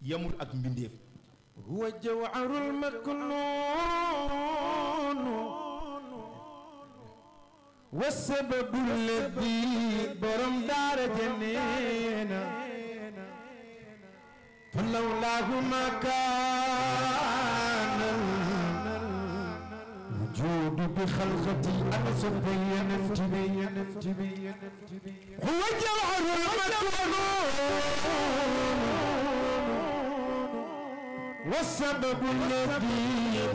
yemul ak mbindeef. huwa jawharul maknun wa sababul ladhi borom daara jeneena fa lawlaahu ma kaana wujuudu bi xalqati ana subhayanati huwa jawharul maknun wa sababul ladhi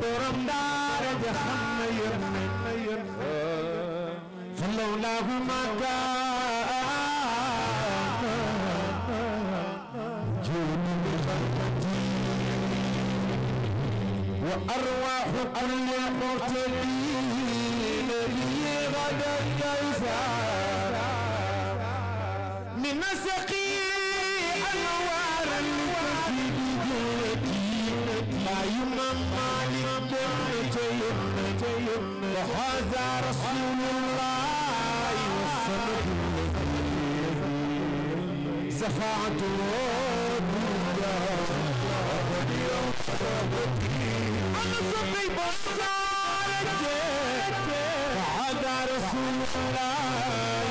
borom daara jeneena فلولاه ما كان جون بخلقتي وأرواح كل المرسلين لي غدا يسار من سقي أنوارا لتسجد جلتي ما يمم مالك وهذا رسول الله والصمد الذي زفعته أنا صبي بصارك وهذا رسول الله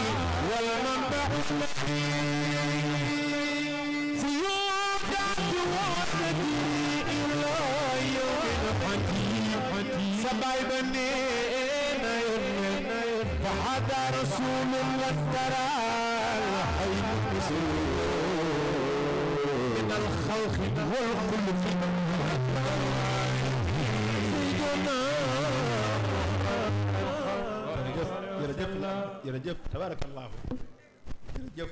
والمنبع الذي سيودع وعدتي إلى يوم الحديث سبعي بنينا فهذا رسول الله ترى الحي من الخلق والخلق jërëjëf tabarakallahu jërëjëf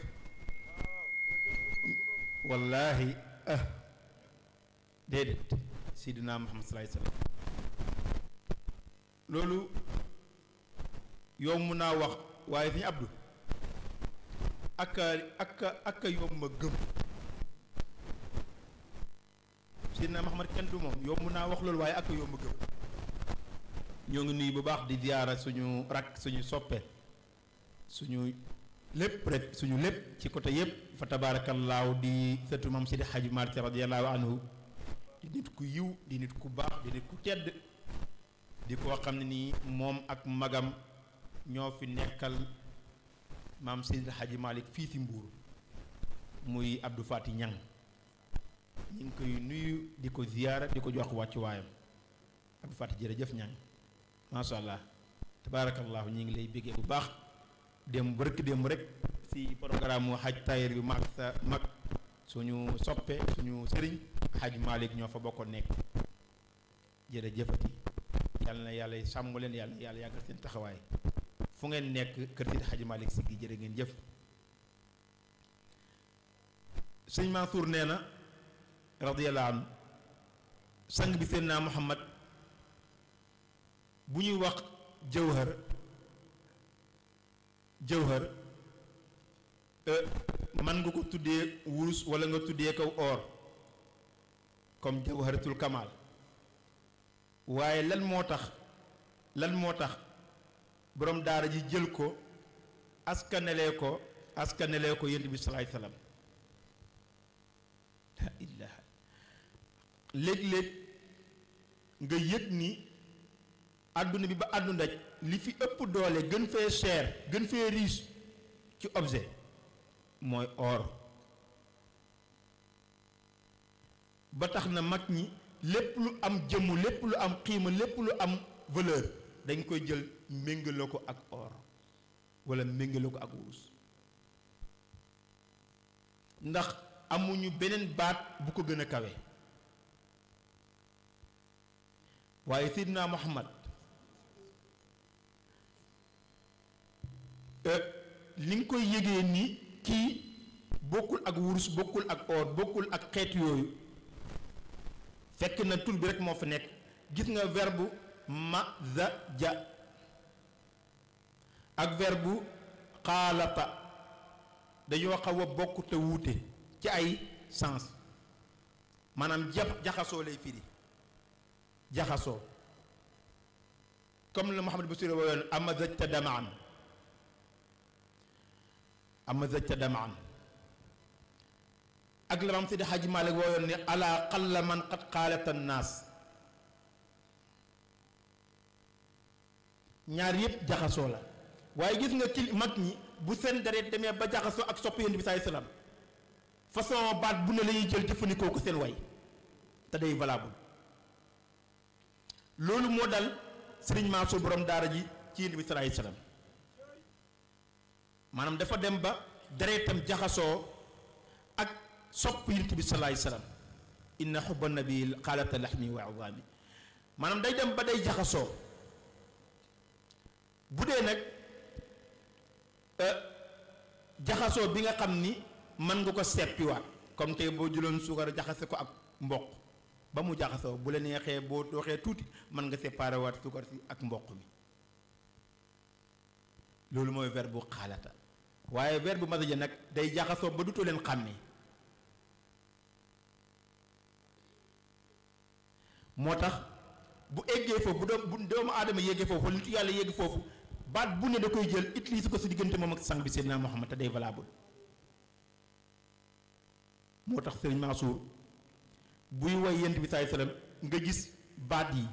wallahi déedéet Seydina Muhammad sallallahu alayhi wasallam loolu yomb naa wax waaye Sëñ Abdou ak yomb ma gëm Seydina Muhammad kenn du moom yomb naa wax loolu waaye ak yomb ma gëm ñoo ngi nuyu bu baax di ziyaara suñu rakk suñu soppe suñu lépp rek suñu lépp ci côté yépp fa tabaarakallaahu di sëtu Maam Seydi Hadji Malick radiyallaahu anhu di nit ku yiw di nit ku baax di nit ku tedd di koo xam ne nii moom ak magam ñoo fi nekkal Maam Seydi Hadji Malick fii ci Mbuur muy Abdou Fati Ñang ñu ngi koy nuyu di ko ziyaara di ko jox wàccu waayam Abdou Fati jërëjëf Ñang macha allah tabaarakallaahu ñu ngi lay béggee bu baax démb rek ci programme mu xaj taayir bi mag sa mag suñu soppe suñu sëriñ Hadj Malick ñoo fa bokkoon nekk jërëjëfati yàlla na yàlla sàmm leen yàlla na yàlla yàggal seen taxawaay fu ngeen nekk kër si Hadj Malick si gi jërë ngeen jëf sëñ Mansour nee na radiyallahu anhu sang bi Seydina Muhammad bu ñuy wax jawhar man nga ko tuddee wurus wala nga tuddee kaw or comme jawharatul kamal waaye lan moo tax borom daara ji jël ko askanelee ko yonent bi salaay salaam la ilaha léeg-léeg nga yëg ni àdduna bi ba àdduna li fi ëpp doole gën fee cher gën fee riche ci objet mooy or ba tax na mag ñi lépp lu am jëmm lépp lu am xiima lépp lu am valeur dañ koy jël méngale ko ak or walla méngale ko ak wurus ndax amuñu beneen baat bu ko gën a kawe waaye Seydina Muhammad li nga koy yëgee ni kii bokkul ak wurus bokkul ak or bokkul ak xeet yooyu fekk na tur bi rek moo fa nekk gis nga verbe mazaja ak verbe xaalata dañoo xaw a bokk te wuute ci ay sens maanaam jaxasoo lay firi jaxasoo comme le Muhammad Basir woyoon amazajta damaan amazajta damaan ak la maam Seydi Hadji Malick wooyoon ne ala qalla man qad qaalata naas. ñaar yëpp jaxasoo la waaye gis nga ci mag ñi bu seen deret demee ba jaxasoo ak sopp Yonent bi sallallahu alayhi wasallam façon baat bu ne la ñuy jël jëfandikoo ko seen way te day valable. loolu moo dal Sëriñ Mansour borom daara ji ci Yonent bi sallallahu alayhi wasallam maanaam dafa dem ba deretam jaxasoo ak sopp Yonent bi sallallahu alayhi wasallam inna hubba nabi xaalata laxmi wa azaami maanaam day dem ba day jaxasoo. bu dee nag jaxasoo bi nga xam ni mën nga ko seppiwaat comme tey boo jëloon suukar jaxase ko ak mboq ba mu jaxasoo bu la neexee boo doxee tuuti mën nga séparé waat suukar si ak mboq mi loolu mooy verbe bu xaalata waaye verbe bu masaja nag day jaxasoo ba dutoo leen xàmmee moo tax bu eggee foofu bu doomu aadama yéegee foofu wala nitu yàlla yéegi foofu baat bu ne da koy jël utilise ko si diggante moom ak sang bi Seydina Muhammad te day valable moo tax Sëriñ Mansour buy woy Yonent bi sallallahu alayhi wasallam nga gis baat yi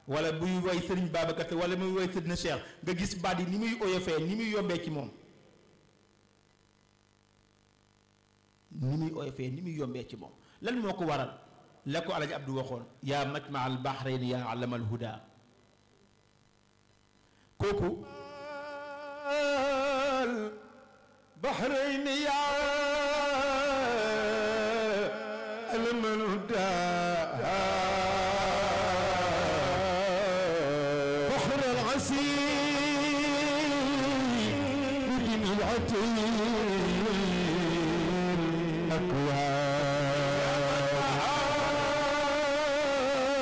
wala buy woy Sëriñ Babacar wala muy woy Seydina Cheikh nga gis baat yi ni muy oyofee ni muy yombee ci moom ni muy oyofee ni muy yombee ci moom lan moo ko waral la ko Alaji Abdu waxoon yaa majma al bahrayni yaa alamal huda kooku البحرين يا المنودى بحر العسير بدمعة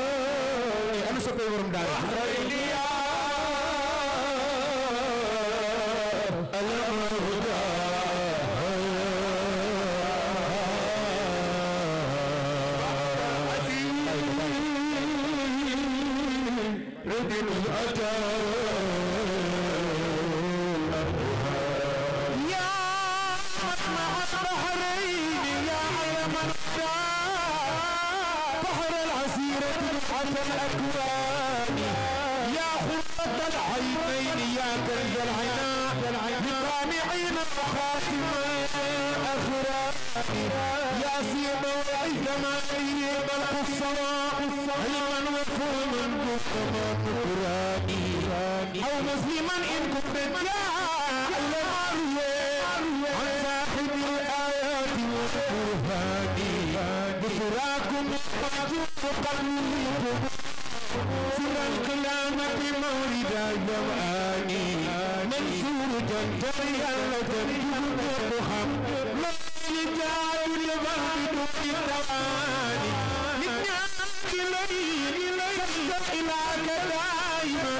الأكوان أنا سوف يورم دار بحرين يا الأكوان يا خلة العينين يا كنز العناء لطامعين وخاتم الأخران يا سيما وعز ما يجيب القصراء علما وفهما بكما نكراني أو مسلما إن كنت جاهل عن صاحب الآيات والبرهان بشراكم قلبكم سر القيامة مورد الزمان منشور جنتري الجنة الرحم لا يجعل البرد بالدواني نجاك إليه سبت إلىك دائما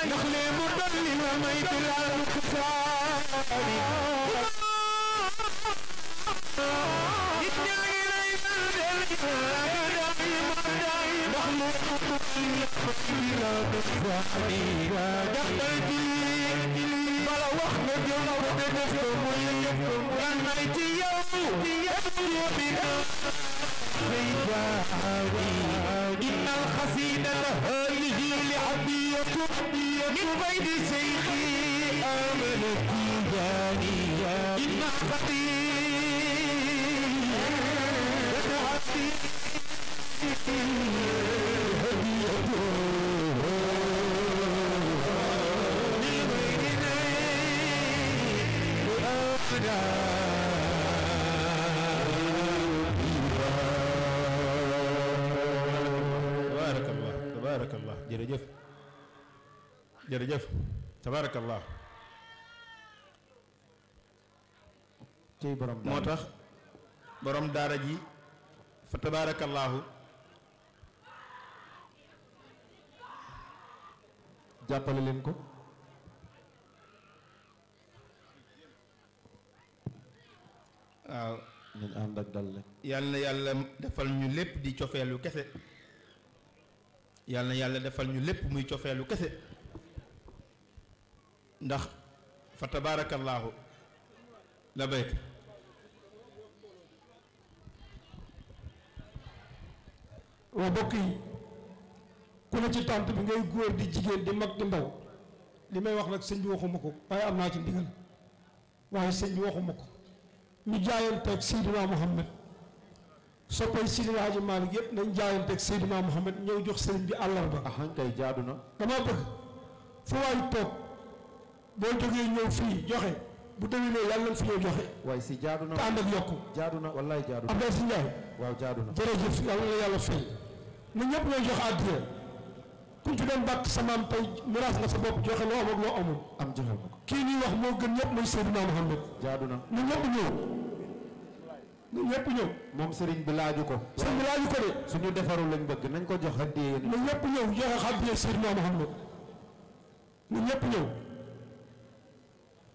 نخلي مضلل ميت الأنكسان إن القصيدة هذه لعبية من بين شيخي آمن التيجاني إن tabaarakallah jërëjëf jërëjëf tabaarakallah tey borom moo tax borom daara ji fa tabaarakallahu jàppale leen ko waaw nañ ànd ak dal rek yàlla na yàlla defal ñu lépp di cofeelu kese yàlla na yàlla defal ñu lépp muy cofeelu kese ndax fa tabaarakallaahu la bayt waa bokk yi ku ne ci tànt bi ngay góor di jigéen di mag di ndaw li may wax nag sëñ bi waxuma ko waaye am naa ci ndigal waaye sëñ bi waxuma ko ñu jaayanteeg Seydina Muhammad soppay Seydina Hadji Malick yëpp nañ jaayanteeg Seydina Muhammad ñëw jox sëriñ bi àllarba. ahan kay jaadu na. dama bëgg fu waay toog boo jógee ñëw fii joxe bu déwénee yàlla na fi ñëw joxe. waaye si jaadu na te ànd ak yokku. jaadu na wallaay jaadu na. Abdoulaye Sy Ndiaye. waaw jaadu na. jërëjëf yàlla na yàlla fay. na ñëpp ñooy jox àddiya kuñ fi doon bàkk sa maam tey miraas nga sa bopp joxe loo am ak loo amul. am joxe ko. kii ñuy wax moo gën ñëpp muy Seydina Muhammad. jaadu na. na ñëpp ñëw. na ñëpp ñëw. moom sëriñ bi laaju ko. sëriñ bi laaju ko de. suñu defarul lañ bëgg nañ ko jox addiya. na ñëpp ñëw joxe àddiya Seydina Muhammad. na ñëpp ñëw.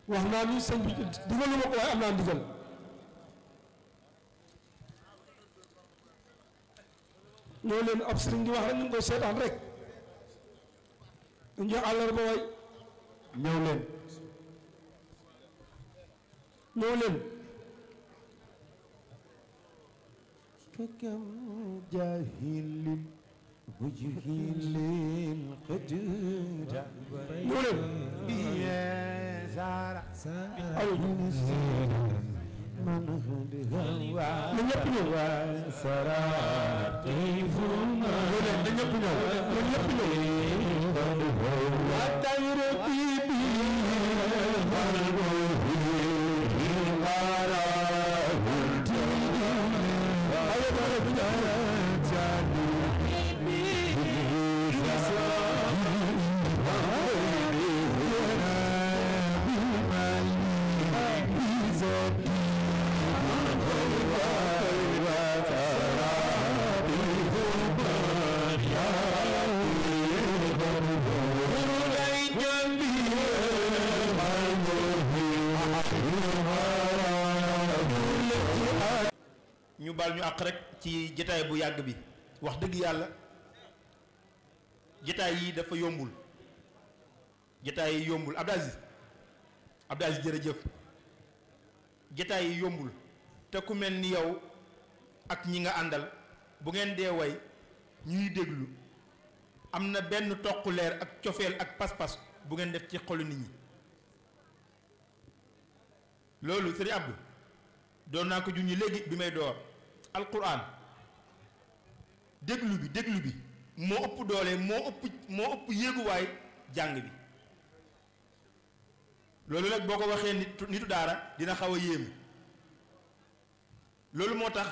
wax naa ni sëñ bi digalu ma ko waaye am naa ndigal. ñoo leen ab sëriñ di wax rek ñu ngi koy seetaan rek. ñu jox àllarba waay. ñëw leen. ñëw leen. كم جاهل وجهيل قدر ñëw leen. يا زارع aywa. من هو na ñëpp ñëw. سراتيف ñëw leen na ñëpp ñëw. na ñëpp ñëw. ñu baal ñu àq rek ci jataay bu yàgg bi wax dëgg yàlla jataay yi dafa yombul jataay yi yombul Abdou Aziz jërëjëf jataay yi yombul te ku mel ni yow ak ñi nga àndal bu ngeen dee way ñuy déglu am na benn toq leer ak cofeel ak pas-pas bu ngeen def ci xolu nit ñi loolu sëriñ Abdou doon naa ko junñi léegi bi may door alquran déglu bi moo ëpp doole moo ëpp yéeguwaay jàng bi loolu nag boo ko waxee nitu daara dina xaw a yéemu loolu moo tax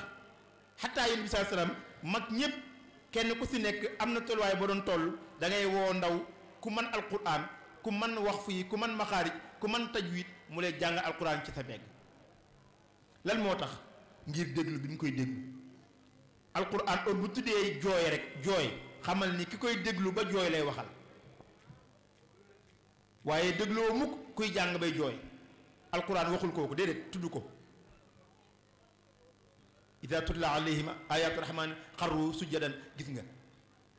xataa yéen bi saa salaam mag ñépp kenn ku si nekk am na tolluwaay ba doon toll da ngay woo ndaw ku mën alquran ku mën wax fii ku mën maxaarij ku mën tajwid mu lay jàng alquran ci sa begg lan moo tax ngir déglu bi ñu koy déglu alquran heure bu tuddee jooy rek jooy xamal ni ki koy déglu ba jooy lay waxal waaye dégloo mukk kuy jàng bay jooy alquran waxul kooku déedéet tudd ko ida tutla alayhim ayatu rahman xarru sujjadan gis nga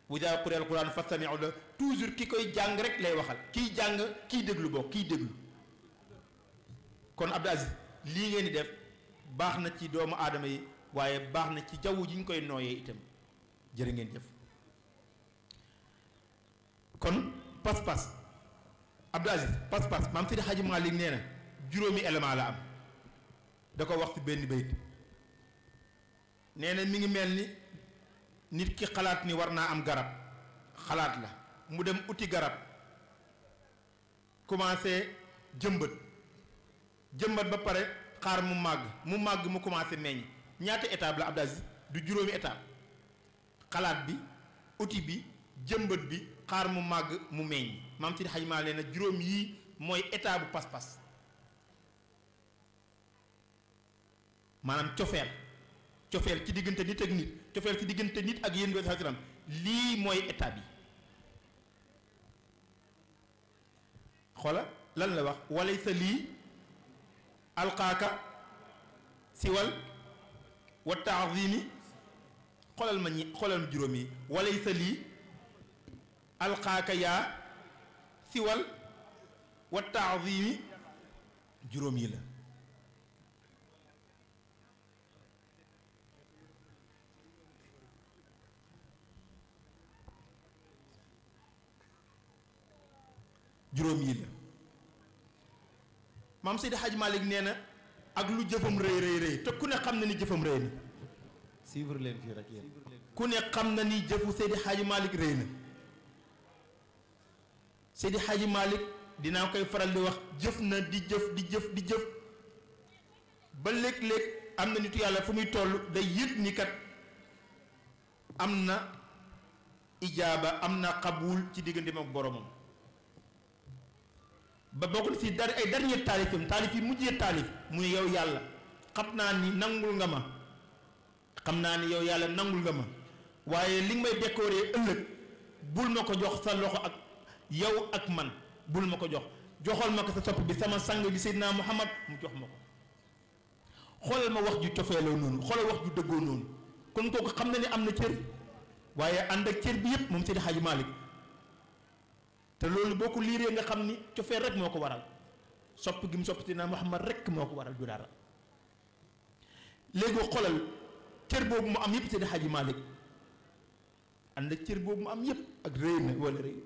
wa ida quriya alquran fastami'u la toujours ki koy jàng rek lay waxal kiy jàng kiy déglu boo kiy déglu kon Abdou Aziz lii ngeen di def baax na ci doomu aadama yi waaye baax na ci jaww ji ñu koy nooyee itam jërë ngeen jëf kon pas-pas Abdou Aziz pas-pas maam Seydi Hadji Malick nee na juróomi élément la am da ko wax ci benn bayt nee na mi ngi mel ni nit ki xalaat ni war naa am garab xalaat la mu dem uti garab commencé jëmbat ba pare xaar mu màgg mu commencé meññ ñaata étape la Abdou Aziz du juróomi étape xalaat bi uti bi jëmbat bi xaar mu màgg mu meññ maam Seydi Hadji Malick nee na juróom yii mooy état bu pas-pas maanaam cofeel ci diggante nit ak nit cofeel ci diggante nit ak yéen bi sallam lii mooy état bi xoola lan la wax walay sa lii alqaaka siwal wa taazimi xoolal ma juróom yi walay sa lii alqaaka yaa siwal wa taazimi juróom yi la juróom yi la maam Seydi Hadj Malick nee na ak lu jëfam rëy rëy rëy te ku ne xam na ni jëfam rëy na suivre leen fii rek yéen ku ne xam na ni jëfu Seydi Hadj Malick rëy na Seydi Hadj Malick dinaa koy faral di wax jëf na di jëf ba léeg-léeg am na nitu yàlla fu muy toll day yëg ni kat am na ijaaba am na xabuul ci digganteem ak boromam ba bokk na si ay dernier taalif yi mujjee taalif mu ne yow yàlla xam naa ni nangul nga ma xam naa ni yow yàlla nangul nga ma waaye li nga may décorer ëllëg bul ma ko jox sa loxo ak yow ak man bul ma ko joxal ma ko sa sopp bi sama sang bi Seydina Muhammad mu jox ma ko xoolal ma wax ju cofeeloo noonu xoolal wax ju dëggoo noonu kon kooku xam na ni am na cër waaye ànd ak cër bi yépp moom Seydi Hadji Malick te loolu boo ko liiree nga xam ni cofeel rek moo ko waral sopp gi mu sopp Seydina Muhammad rek moo ko waral du dara léegi xoolal cër boobu mu am yépp Seydi Hadji Malick ànd ak cër boobu mu am yépp ak rëy na wala rëy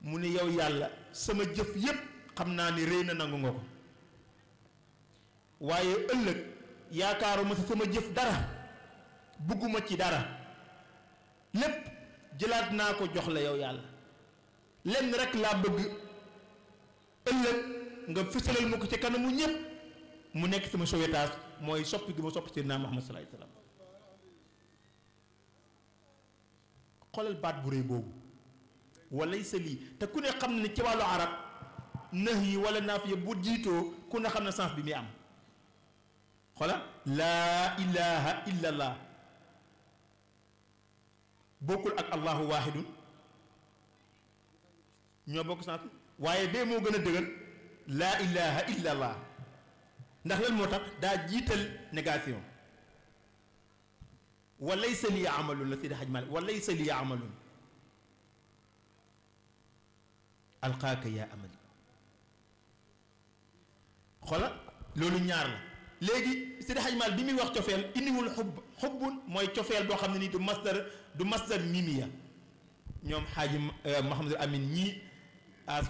mu ne yow yàlla sama jëf yépp xam naa ni rëy na nangu nga ko waaye ëllëg yaakaaruma sa sama jëf dara bugguma ci dara lépp jëlaat naa ko jox la yow yàlla lenn rek laa bëgg ëllëg nga fësalal ma ko ci kanamu ñépp mu nekk sama sauvetage mooy soppi gi ma soppi Seydina Muhammad sallallahu alayhi wasallam xoolal baat bu rëy boobu walay sa lii te ku ne xam ne ci wàllu arab nax yi wala naafiya bu jiitoo ku ne xam ne sens bi muy am xoolal laa ilaha illa allah bokkul ak allahu waahidun ñoo bokk sens waaye bee moo gën a dëgër laa ilaha illa allah ndax lan moo tax daa jiital négation walaysa li amalun la Seydi Hadj Malick walaysa li amalun alqaaka yaa amali xoolal loolu ñaar la léegi Seydi Hadj Malick bi muy wax cofeel indiwul xubbun mooy cofeel boo xam ne nii du masdar mimiya ñoom xaaji Mouhamadul Amin ñii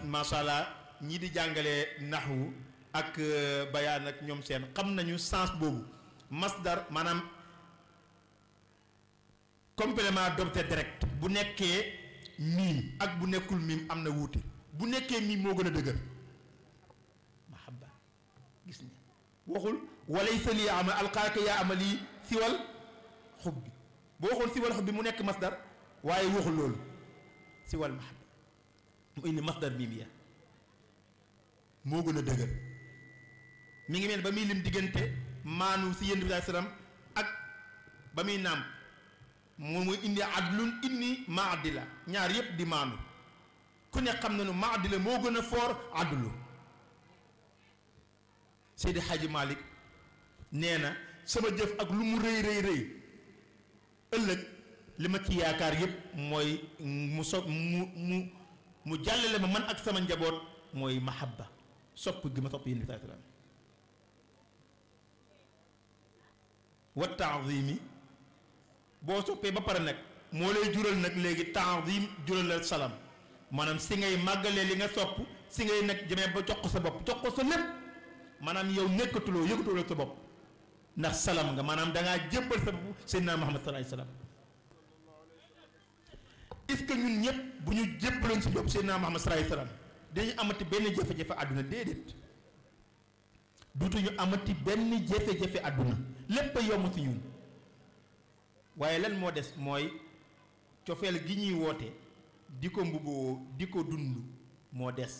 macha allah ñii di jàngale naxwu ak bayaan ak ñoom seen xam nañu sens boobu masdar maanaam complément d'objet direct bu nekkee miim ak bu nekkul miim am na wuute bu nekkee miim moo gën a dëgër mahabba gis nga waxul walaysa li amal alqaaka yaa amali siwal xub bi boo waxoon siwal xub bi mu nekk masdar waaye waxul loolu siwal mahabba mu indi masdar miim ya moo gën a dëgër mi ngi mel ba muy lim diggante maanu si yéen bi salaam ak ba muy naam moom mooy indi adlun inni maadila ñaar yépp di maanu ku ne xam na nu maadila moo gën a foor adlu Seydi Hadji Malick nee na sama jëf ak lu mu rëy rëy rëy ëllëg li ma ci yaakaar yépp mooy mu jàllale ma man ak sama njaboot mooy mahabba sopp gi ma sopp yéen bi salaam wa taazimi boo soppee ba pare nag moo lay jural nag léegi taazim jural la salam maanaam si ngay màggalee li nga sopp si ngay nag jëmee ba jox ko sa bopp jox ko sa lépp maanaam yow nekkatuloo yëgatuloo sa bopp ndax salam nga maanaam dangaa jébbal sa bopp Seydina Muhammad sallallahu alayhi wasallam est-ce que ñun ñëpp bu ñu jébbaloon si bopp Seydina Muhammad sallallahu alayhi wasallam dañu amati benn jafe-jafe àdduna déedéet duutuñu amati benn jafe-jafe àdduna lépp a yomb si ñun waaye lan moo des mooy cofeel gi ñuy woote di ko mbubboo di ko dund moo des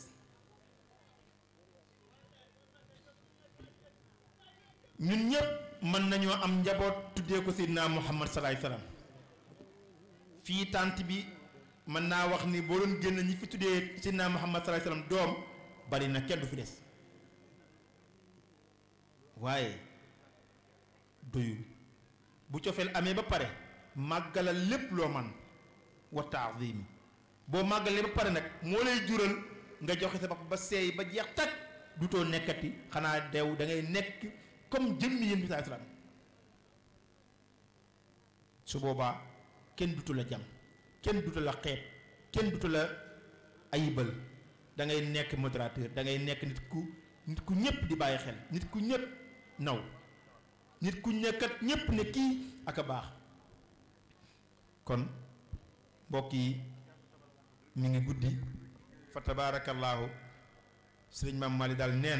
ñun ñëpp mën nañoo am njaboot tuddee ko Seydina Muhammad salaay salaam fii tànt bi mën naa wax ni boo doon génn ñi fi tuddee Seydina Muhammad salaay salaam doom bari na kenn du fi des waaye doyul bu cofeel amee ba pare màggalal lépp loo man wa taazimi boo màggalee ba pare nag moo lay jural nga joxe sa bopp ba seey ba jeex tag dutoo nekkati xanaa deew da ngay nekk comme jëmmi yéen bi saa salaam su boobaa kenn dutu la jam kenn dutu la xeeb kenn dutu la ayibal da ngay nekk modérateur da ngay nekk nit ku ñëpp di bàyyi xel nit ku ñëpp naw nit ku nekkat ñëpp ne kii ak a baax kon mbokk yi mi ngi guddi fa tabaarakallaahu sëriñ Maam Malick daal nee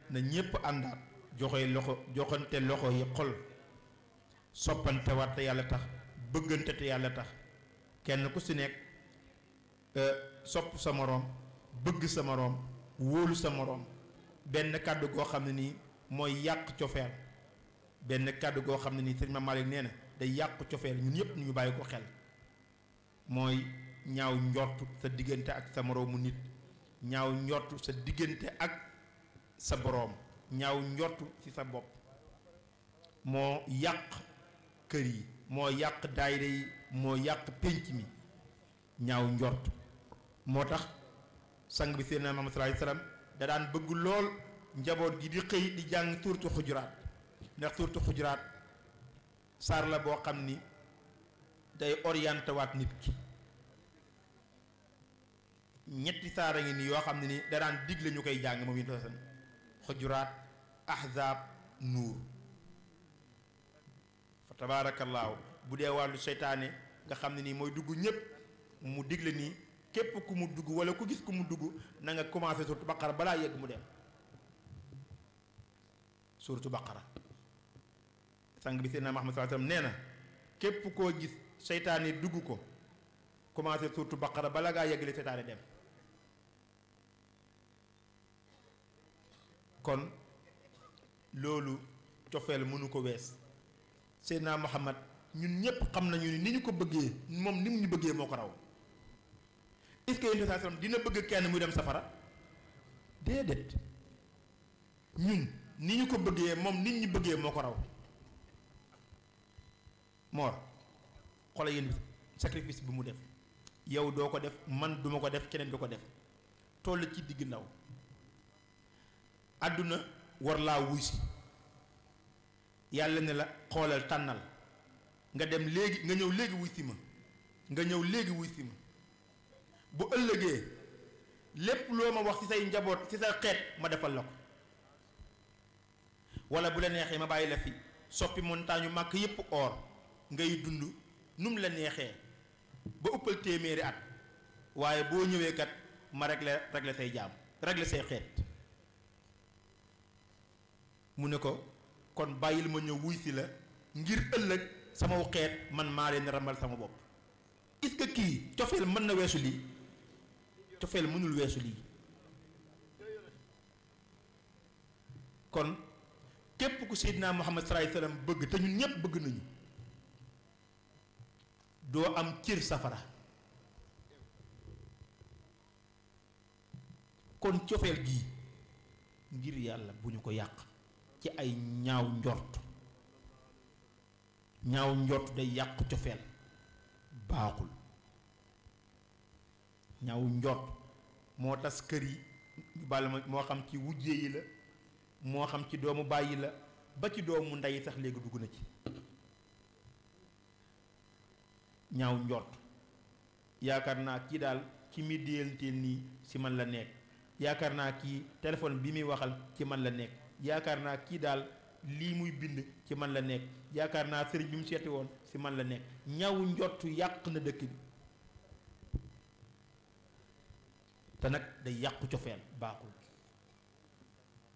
na ñëpp àndaat joxante loxo yi xol soppante waat te yàlla tax bëggante te yàlla tax kenn ku si nekk sopp sa moroom bëgg sa moroom wóolu sa moroom benn kàddu goo xam ne nii mooy yàq cofeel benn kàddu goo xam ne nii sëriñ Maam Malick nee na day yàq cofeel ñun ñëpp ñu bàyyi ko xel mooy ñaaw njort sa diggante ak sa moroomu nit ñaaw njort sa diggante ak sa boroom ñaaw njort ci sa bopp moo yàq kër yi moo yàq daayira yi moo yàq pénc mi ñaaw njort moo tax sang bi Seydina Muhammad sallallahu alayhi wasallam da daan bëgg lool njaboot gi di xëy di jàng suurtu xujuraat ndax suurtu xujuraat saar la boo xam ni day orienté waat nit ki ñetti saara ngi nii yoo xam ne ni da daan digle ñu koy jàng moom it xujuraat ahzaab nuur fa tabaarakallaahu bu dee wàllu seytaane nga xam ne nii mooy dugg ñépp mu digle nii képp ku mu dugg wala ku gis ku mu dugg na nga commencé suratu baqara balaa yegg mu dem suratu baqara sang bi Seydina Muhammad sallallahu alayhi wasallam nee na képp koo gis seytaane dugg ko commencé suratu baqara bala ngaa yeggale seytaane dem kon loolu cofeel mënu ko wees Seydina Muhammad ñun ñépp xam nañu ni ñu ko bëggee moom ni mu ñu bëggee moo ko raw est-ce que yonent bi sallam dina bëgg kenn muy dem safara déedéet ñun ni ñu ko bëggee moom nit ñi bëggee moo ko raw moor xoolal yéen sacrifice bi mu def yow doo ko def man duma ko def keneen du ko def toll ci digg ndaw àdduna war laa wuy si yàlla ne la xoolal tànnal nga dem léegi nga ñëw léegi wuy si ma nga ñëw léegi wuy si ma bu ëllëgee lépp loo ma wax ci say njaboot ci sa xeet ma defal la ko wala bu la neexee ma bàyyi la fi soppi montagne yu màkk yépp or ngay dund nu mu la neexee ba ëppal téeméeri at waaye boo ñëwee kat ma régler say jaam régler say xeet mu ne ko kon bàyyil ma ñëw wuy si la ngir ëllëg sama xeet man maa leen rambal sama bopp est-ce que kii cofeel mën na weesu lii cofeel mënul weesu lii kon képp ku Seydina Muhammad sallallahu alayhi wasallam bëgg te ñun ñépp bëgg nañu doo am cër safara kon cofeel gii ngir yàlla bu ñu ko yàq ci ay ñaaw njort day yàq cofeel baaxul ñaaw njort moo tas kër yi bala ma moo xam ci wujje yi la moo xam ci doomu bàyyi la ba ci doomu ndey sax léegi dugg na ci ñaaw njort yaakaar naa kii daal ci mi déyanteel nii ci man la nekk yaakaar naa kii téléphone bi muy waxal ci man la nekk yaakaar naa kii daal lii muy bind ci man la nekk yaakaar naa sëriñ bi mu seeti woon ci man la nekk ñaaw njort yàq na dëkk bi te nag day yàqu cofeel baaxul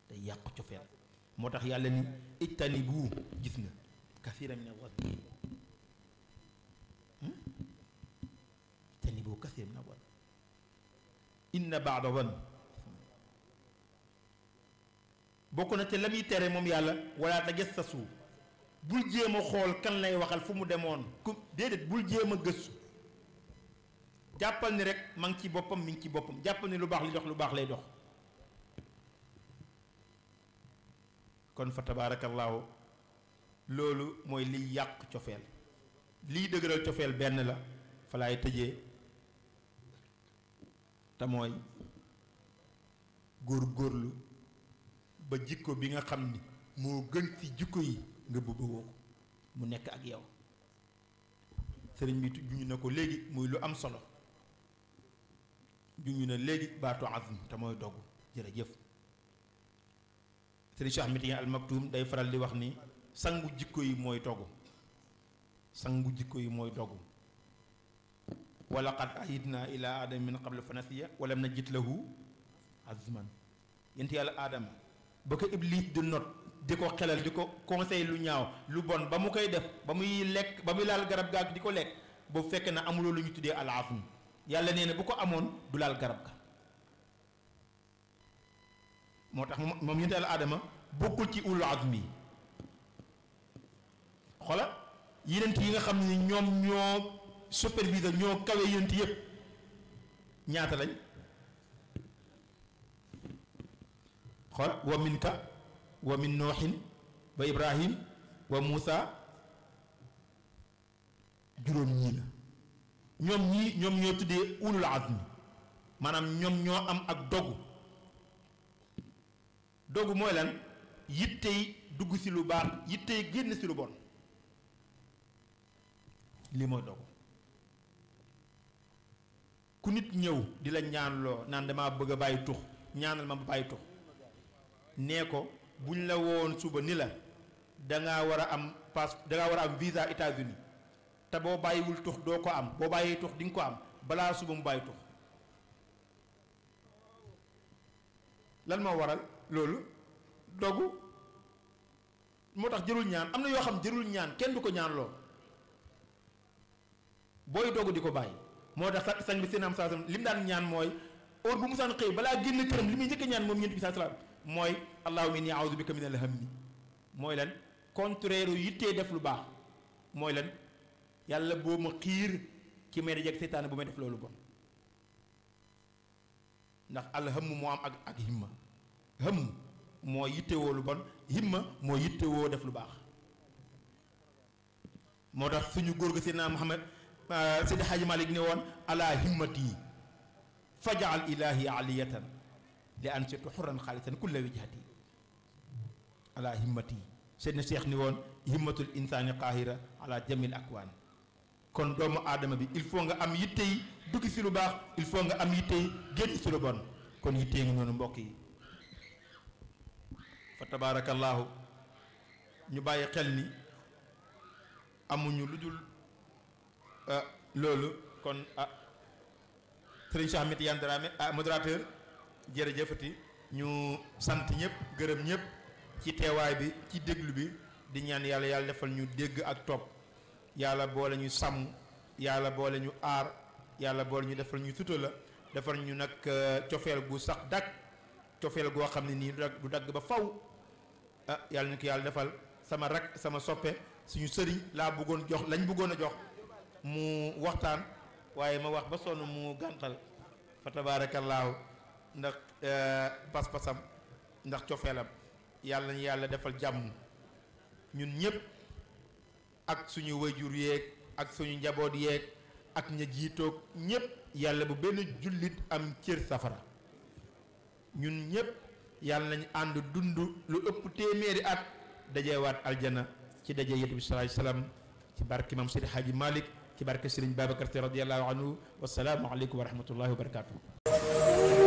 day yàqu cofeel moo tax yàlla ni ijtanibu gis nga kasiiran mina zanni ijtanibu kasiiran mina zanni inna ba'da zanni bokk na te la muy tere moom yàlla wala tajassasu bul jéem a xool kan lay waxal fu mu demoon ku déedéet bul jéem a gëstu jàppal ni rek ma ngi ci boppam mi ngi ci boppam jàppal ni lu baax li dox lu baax lay dox kon fa tabaarakallaahu loolu mooy liy yàq cofeel liy dëgëral cofeel benn la fa laay tëjee te mooy góor-góorlu ba jikko bi nga xam ni moo gën ci jikko yi nga bëggoo ko mu nekk ak yow sëriñ bi juñu na ko léegi muy lu am solo juñu na léegi baatu azm te mooy dogu jërëjëf. Sëriñ Cheikh Ahmed Tidiane Al Maktoum day faral di wax ni sangu jikko yi mooy dogu, sangu jikko yi mooy dogu. wa laqad ahidna ila aadama min qablu fa nasiya wa lam najid lahu azman. yent yàlla aadama ba ko iblis di not di ko xelal di ko conseil lu ñaaw lu bon ba mu koy def ba muy lekk ba muy laal garab gaag di ko lekk boobu fekk na amuloo lu ñu tuddee al azm. yàlla nee na bu ko amoon du laal garab ga. moo tax moom yent yàlla aadama bokkul ci ulul azmi yi. xola yenent yi nga xam ne ñoom ñoo superviseur ñoo kawe yenent yépp ñaata lañ. xool wa minka wa min nooxin wa ibrahim wa muusa juróom ñii la. ñoom ñoo tuddee ulul azmi maanaam ñoom ñoo am ak dogu mooy lan yittey dugg ci lu baax yittey génn ci lu bon. lii mooy dogu. ku nit ñëw di la ñaanloo naan damaa bëgg a bàyyi tux ñaanal ma bàyyi tux nee ko buñ la woon suba ni la dangaa war a am dangaa war a am visa États-Unis te boo bàyyiwul tux doo ko am boo bàyyi tux di nga ko am balaa suba mu bàyyi tux. lan moo waral loolu dogu. moo tax jërul ñaan am na yoo xam jërul ñaan kenn du ko ñaanloo booy dogu di ko bàyyi. moo tax sang bi seen am saa li mu daan ñaan mooy heure bu mu saan xëy balaa génn këram li muy njëkk ñaan moom yonent bi saa salaam mooy allahumma inni a'udhu bika min al-hammi. mooy lan contraire yittee def lu baax mooy lan yàlla boo ma xiir ci may dajeek seytaane bu may def loolu bon. ndax alhamm moo am ak himma. hamm moo yittewoo lu bon, himma moo yittewoo def lu baax. moo tax suñu góor ga Seydina Muhammad Seydi Hadji Malick ne woon ala himmati fajal ilahi aliyatan li an situ xurran xaalisan kulla wijhati. ala himmati Seydina Cheikh ni woon himmatul insaani qaahira ala jamil akwaan. kon doomu aadama bi il faut nga am yitte yi dugg si lu baax, il faut nga am yitte yi génn si lu bon. kon yitte ngi noonu mbokk yi fa tabaarakallaahu ñu bàyyi xel ni amuñu lu dul loolu. kon Serigne Cheikh Ahmed Tidiane Dramé modérateur jërëjëfati ñu sant ñëpp gërëm ñëpp ci teewaay bi ci déglu bi di ñaan yàlla defal ñu dégg ak topp. yàlla boole ñu sàmm, yàlla boole ñu aar, yàlla boole ñu defal ñu sutura, defal ñu nag cofeel gu sax dàkk, cofeel goo xam ne nii du dagg ba faw. yàlla ñu ko yàlla defal. sama rak sama soppe suñu sëriñ laa bëggoon jox lañ bëggoon a jox mu waxtaan waaye ma wax ba sonn mu gàntal fa tabaarakallaahu ndax pas-pasam ndax cofeelam. yàlla ñu yàlla defal jàmm ñun ñëpp ak suñu wayjur yeeg ak suñu njaboot yeeg ak ña jiitoog ñëpp. yàlla bu benn jullit am cër safara. ñun ñëpp yàlla nañ ànd dund lu ëpp téeméeri at dajeewaat aljana ci daje yonent bi sallallahu alayhi wasallam ci barke Maam Seydi Hadji Malick ci barke Serigne Babacar Sy radiyallahu anhu. wassalaamu aleykum wa rahmatullahi wa barakatuh.